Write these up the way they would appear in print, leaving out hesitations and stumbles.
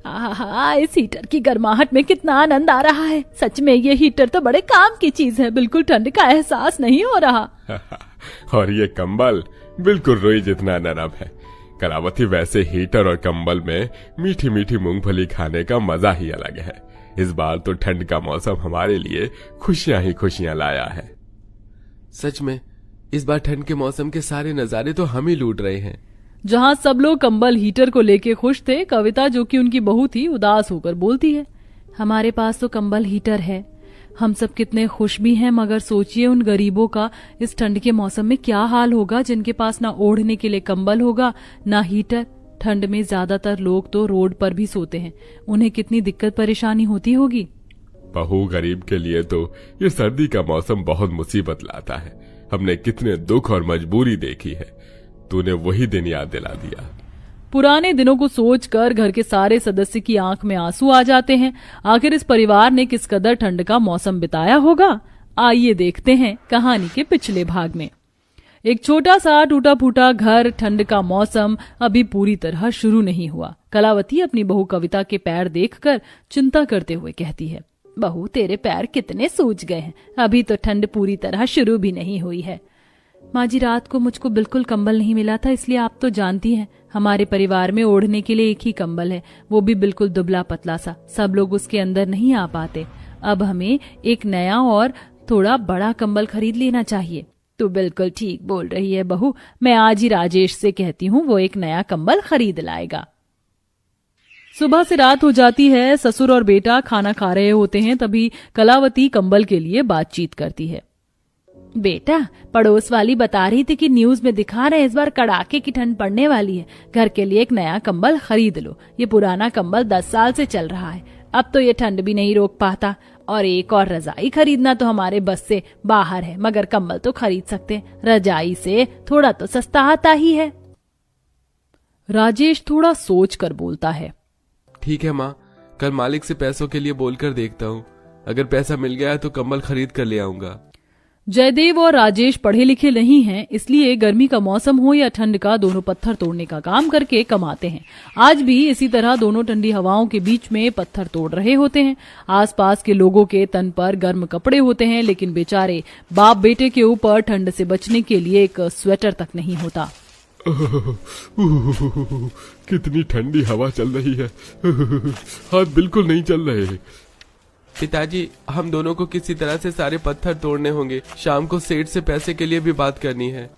आहा, इस हीटर की गर्माहट में कितना आनंद आ रहा है। सच में ये हीटर तो बड़े काम की चीज है, बिल्कुल ठंड का एहसास नहीं हो रहा। और ये कंबल बिल्कुल रुई जितना नरम है। कलावती, वैसे हीटर और कंबल में मीठी मीठी मूंगफली खाने का मजा ही अलग है। इस बार तो ठंड का मौसम हमारे लिए खुशियां ही खुशियां लाया है। सच में इस बार ठंड के मौसम के सारे नजारे तो हम ही लूट रहे हैं। जहां सब लोग कंबल हीटर को लेके खुश थे, कविता जो कि उनकी बहू थी उदास होकर बोलती है, हमारे पास तो कंबल हीटर है, हम सब कितने खुश भी हैं, मगर सोचिए उन गरीबों का इस ठंड के मौसम में क्या हाल होगा जिनके पास ना ओढ़ने के लिए कंबल होगा ना हीटर। ठंड में ज्यादातर लोग तो रोड पर भी सोते हैं, उन्हें कितनी दिक्कत परेशानी होती होगी। बहू, गरीब के लिए तो ये सर्दी का मौसम बहुत मुसीबत लाता है। हमने कितने दुख और मजबूरी देखी है, तूने वही दिन याद दिला दिया। पुराने दिनों को सोचकर घर के सारे सदस्य की आंख में आंसू आ जाते हैं। आखिर इस परिवार ने किस कदर ठंड का मौसम बिताया होगा, आइए देखते हैं कहानी के पिछले भाग में। एक छोटा सा टूटा फूटा घर, ठंड का मौसम अभी पूरी तरह शुरू नहीं हुआ। कलावती अपनी बहू कविता के पैर देखकर चिंता करते हुए कहती है, बहू तेरे पैर कितने सूज गए हैं, अभी तो ठंड पूरी तरह शुरू भी नहीं हुई है। माँ जी, रात को मुझको बिल्कुल कंबल नहीं मिला था, इसलिए आप तो जानती हैं हमारे परिवार में ओढ़ने के लिए एक ही कंबल है, वो भी बिल्कुल दुबला पतला सा, सब लोग उसके अंदर नहीं आ पाते। अब हमें एक नया और थोड़ा बड़ा कंबल खरीद लेना चाहिए। तू बिल्कुल ठीक बोल रही है बहू, मैं आज ही राजेश से कहती हूँ, वो एक नया कंबल खरीद लाएगा। सुबह से रात हो जाती है, ससुर और बेटा खाना खा रहे होते हैं, तभी कलावती कंबल के लिए बातचीत करती है। बेटा, पड़ोस वाली बता रही थी कि न्यूज में दिखा रहे इस बार कड़ाके की ठंड पड़ने वाली है, घर के लिए एक नया कंबल खरीद लो। ये पुराना कंबल 10 साल से चल रहा है, अब तो ये ठंड भी नहीं रोक पाता, और एक और रजाई खरीदना तो हमारे बस से बाहर है, मगर कंबल तो खरीद सकते हैं, रजाई से थोड़ा तो सस्ता आता ही है। राजेश थोड़ा सोच कर बोलता है, ठीक है माँ, कल मालिक से पैसों के लिए बोलकर देखता हूँ, अगर पैसा मिल गया तो कंबल खरीद कर ले आऊंगा। जयदेव और राजेश पढ़े लिखे नहीं हैं, इसलिए गर्मी का मौसम हो या ठंड का, दोनों पत्थर तोड़ने का काम करके कमाते हैं। आज भी इसी तरह दोनों ठंडी हवाओं के बीच में पत्थर तोड़ रहे होते हैं। आसपास के लोगों के तन पर गर्म कपड़े होते हैं, लेकिन बेचारे बाप बेटे के ऊपर ठंड से बचने के लिए एक स्वेटर तक नहीं होता। कितनी ठंडी हवा चल रही है, हाथ बिल्कुल नहीं चल रहे। पिताजी, हम दोनों को किसी तरह से सारे पत्थर तोड़ने होंगे, शाम को सेठ से पैसे के लिए भी बात करनी है।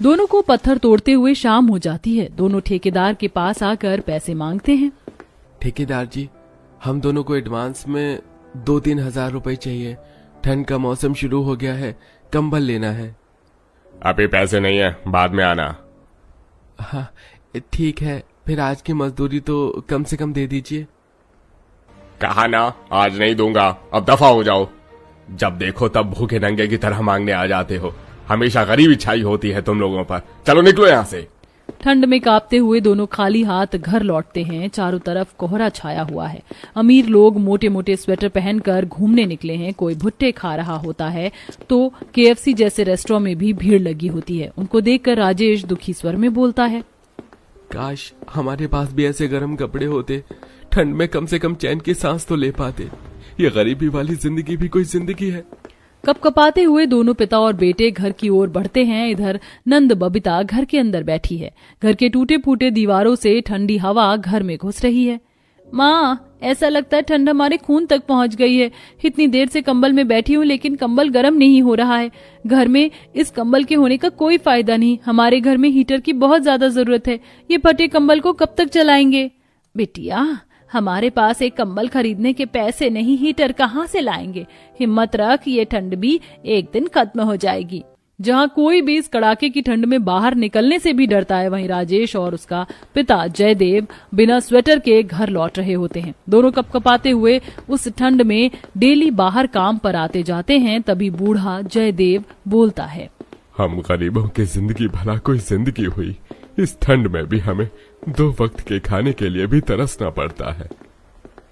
दोनों को पत्थर तोड़ते हुए शाम हो जाती है। दोनों ठेकेदार के पास आकर पैसे मांगते हैं। ठेकेदार जी, हम दोनों को एडवांस में 2-3 हजार रुपए चाहिए, ठंड का मौसम शुरू हो गया है, कंबल लेना है। अभी पैसे नहीं है, बाद में आना। हाँ ठीक है, फिर आज की मजदूरी तो कम से कम दे दीजिए। कहा ना, आज नहीं दूंगा, अब दफा हो जाओ। जब देखो तब भूखे नंगे की तरह मांगने आ जाते हो, हमेशा गरीबी छाई होती है तुम लोगों पर। चलो निकलो यहाँ से। ठंड में कांपते हुए दोनों खाली हाथ घर लौटते हैं। चारों तरफ कोहरा छाया हुआ है। अमीर लोग मोटे मोटे स्वेटर पहनकर घूमने निकले हैं, कोई भुट्टे खा रहा होता है तो KFC जैसे रेस्टोरेंट में भी भीड़ लगी होती है। उनको देखकर राजेश दुखी स्वर में बोलता है, काश हमारे पास भी ऐसे गर्म कपड़े होते, ठंड में कम से कम चैन की सांस तो ले पाते। ये गरीबी वाली जिंदगी भी कोई जिंदगी है। कपकपाते हुए दोनों पिता और बेटे घर की ओर बढ़ते हैं। इधर नंद बबीता घर के अंदर बैठी है। घर के टूटे फूटे दीवारों से ठंडी हवा घर में घुस रही है। माँ, ऐसा लगता है ठंड हमारे खून तक पहुंच गई है। इतनी देर से कंबल में बैठी हूँ, लेकिन कंबल गर्म नहीं हो रहा है। घर में इस कंबल के होने का कोई फायदा नहीं। हमारे घर में हीटर की बहुत ज्यादा जरूरत है। ये फटे कंबल को कब तक चलाएंगे? बिटिया, हमारे पास एक कंबल खरीदने के पैसे नहीं, हीटर कहाँ से लाएंगे? हिम्मत रख, ये ठंड भी एक दिन खत्म हो जाएगी। जहाँ कोई भी इस कड़ाके की ठंड में बाहर निकलने से भी डरता है, वहीं राजेश और उसका पिता जयदेव बिना स्वेटर के घर लौट रहे होते हैं। दोनों कपकपाते हुए उस ठंड में डेली बाहर काम पर आते जाते हैं। तभी बूढ़ा जयदेव बोलता है, हम गरीबों की जिंदगी भला कोई जिंदगी हुई? इस ठंड में भी हमें 2 वक्त के खाने के लिए भी तरसना पड़ता है।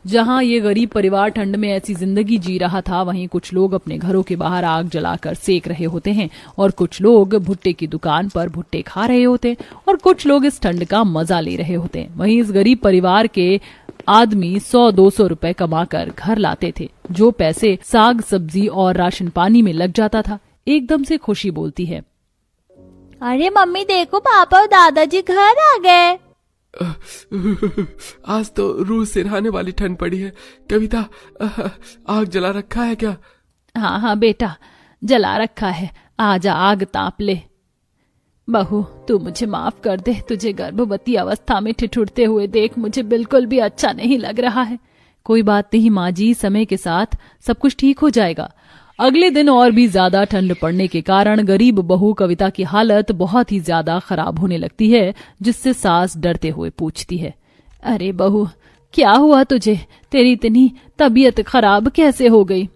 जहां ये गरीब परिवार ठंड में ऐसी जिंदगी जी रहा था, वहीं कुछ लोग अपने घरों के बाहर आग जलाकर सेक रहे होते हैं और कुछ लोग भुट्टे की दुकान पर भुट्टे खा रहे होते हैं और कुछ लोग इस ठंड का मजा ले रहे होते हैं। वहीं इस गरीब परिवार के आदमी 100-200 रुपए कमाकर घर लाते थे। जो पैसे साग सब्जी और राशन पानी में लग जाता था। एकदम से खुशी बोलती है, अरे मम्मी देखो, पापा और दादाजी घर आ गए। आज तो रूह सिरहाने वाली ठंड पड़ी है। कविता, आग जला रखा है क्या? हाँ हाँ बेटा, जला रखा है, आजा आग ताप ले। बहू तू मुझे माफ कर दे, तुझे गर्भवती अवस्था में ठिठुरते हुए देख मुझे बिल्कुल भी अच्छा नहीं लग रहा है। कोई बात नहीं माँ जी, समय के साथ सब कुछ ठीक हो जाएगा। अगले दिन और भी ज्यादा ठंड पड़ने के कारण गरीब बहू कविता की हालत बहुत ही ज्यादा खराब होने लगती है, जिससे सास डरते हुए पूछती है, अरे बहू क्या हुआ तुझे? तेरी इतनी तबीयत खराब कैसे हो गई?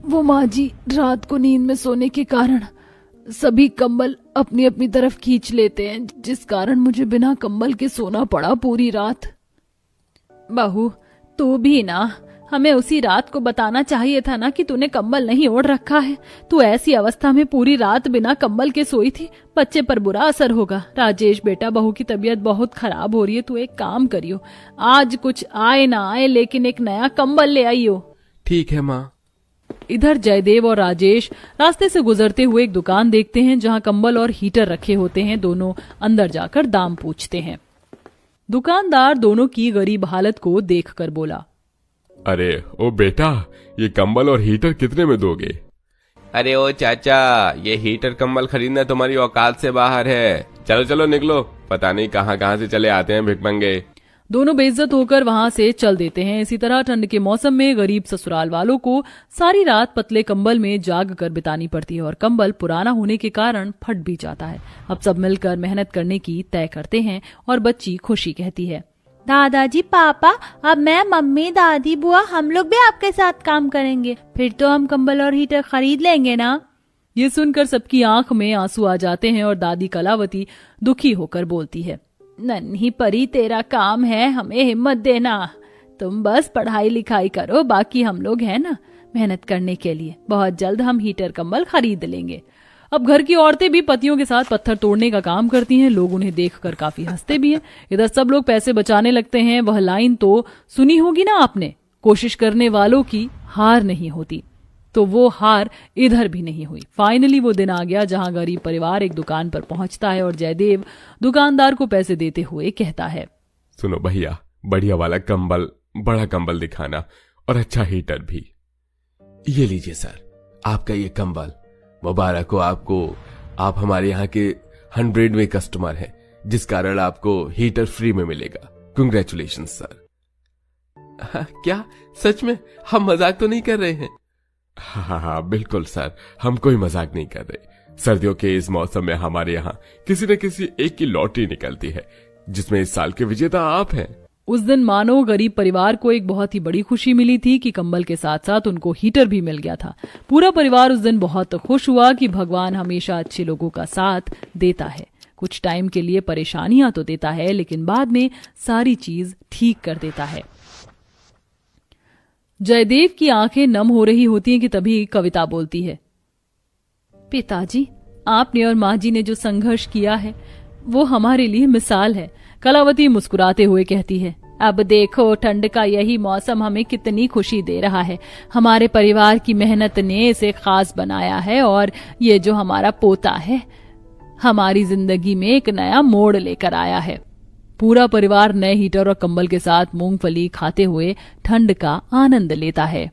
वो माँ जी, रात को नींद में सोने के कारण सभी कंबल अपनी अपनी तरफ खींच लेते हैं, जिस कारण मुझे बिना कंबल के सोना पड़ा पूरी रात। बहू तू भी ना, हमें उसी रात को बताना चाहिए था ना कि तूने कंबल नहीं ओढ़ रखा है। तू ऐसी अवस्था में पूरी रात बिना कंबल के सोई थी, बच्चे पर बुरा असर होगा। राजेश बेटा, बहू की तबीयत बहुत खराब हो रही है, तू एक काम करियो, आज कुछ आए ना आए लेकिन एक नया कंबल ले आइयो। ठीक है माँ। इधर जयदेव और राजेश रास्ते से गुजरते हुए एक दुकान देखते हैं जहां कंबल और हीटर रखे होते हैं। दोनों अंदर जाकर दाम पूछते हैं। दुकानदार दोनों की गरीब हालत को देखकर बोला, अरे ओ बेटा, ये कंबल और हीटर कितने में दोगे? अरे ओ चाचा, ये हीटर कंबल खरीदना तुम्हारी औकात से बाहर है। चलो चलो निकलो, पता नहीं कहाँ कहाँ से चले आते हैं भिखमंगे। दोनों बेइज्जत होकर वहां से चल देते हैं। इसी तरह ठंड के मौसम में गरीब ससुराल वालों को सारी रात पतले कंबल में जाग कर बितानी पड़ती है और कंबल पुराना होने के कारण फट भी जाता है। अब सब मिलकर मेहनत करने की तय करते हैं और बच्ची खुशी कहती है, दादाजी पापा, अब मैं, मम्मी, दादी, बुआ हम लोग भी आपके साथ काम करेंगे। फिर तो हम कंबल और हीटर खरीद लेंगे ना। ये सुनकर सबकी आंख में आंसू आ जाते हैं और दादी कलावती दुखी होकर बोलती है, नन्ही परी, तेरा काम है हमें हिम्मत देना। तुम बस पढ़ाई लिखाई करो, बाकी हम लोग हैं ना मेहनत करने के लिए। बहुत जल्द हम हीटर कंबल खरीद लेंगे। अब घर की औरतें भी पतियों के साथ पत्थर तोड़ने का काम करती हैं। लोग उन्हें देखकर काफी हंसते भी हैं। इधर सब लोग पैसे बचाने लगते हैं। वह लाइन तो सुनी होगी ना आपने, कोशिश करने वालों की हार नहीं होती। तो वो हार इधर भी नहीं हुई। फाइनली वो दिन आ गया जहां गरीब परिवार एक दुकान पर पहुंचता है और जयदेव दुकानदार को पैसे देते हुए कहता है, सुनो भैया, बढ़िया वाला कंबल, बड़ा कंबल दिखाना और अच्छा हीटर भी। ये लीजिए सर, आपका ये कंबल। मुबारक हो आपको, आप हमारे यहाँ के 100वें कस्टमर हैं, जिस कारण आपको हीटर फ्री में मिलेगा। Congratulation sir. क्या सच में? हम मजाक तो नहीं कर रहे हैं? हाँ, बिल्कुल सर, हम कोई मजाक नहीं कर रहे। सर्दियों के इस मौसम में हमारे यहाँ किसी न किसी एक की लॉटरी निकलती है, जिसमें इस साल के विजेता आप हैं। उस दिन मानो गरीब परिवार को एक बहुत ही बड़ी खुशी मिली थी कि कंबल के साथ साथ उनको हीटर भी मिल गया था। पूरा परिवार उस दिन बहुत खुश हुआ कि भगवान हमेशा अच्छे लोगों का साथ देता है। कुछ टाइम के लिए परेशानियां तो देता है, लेकिन बाद में सारी चीज ठीक कर देता है। जयदेव की आंखें नम हो रही होती हैं कि तभी कविता बोलती है, पिताजी, आपने और माँ जी ने जो संघर्ष किया है वो हमारे लिए मिसाल है। कलावती मुस्कुराते हुए कहती है, अब देखो ठंड का यही मौसम हमें कितनी खुशी दे रहा है। हमारे परिवार की मेहनत ने इसे खास बनाया है और ये जो हमारा पोता है हमारी जिंदगी में एक नया मोड़ लेकर आया है। पूरा परिवार नए हीटर और कंबल के साथ मूंगफली खाते हुए ठंड का आनंद लेता है।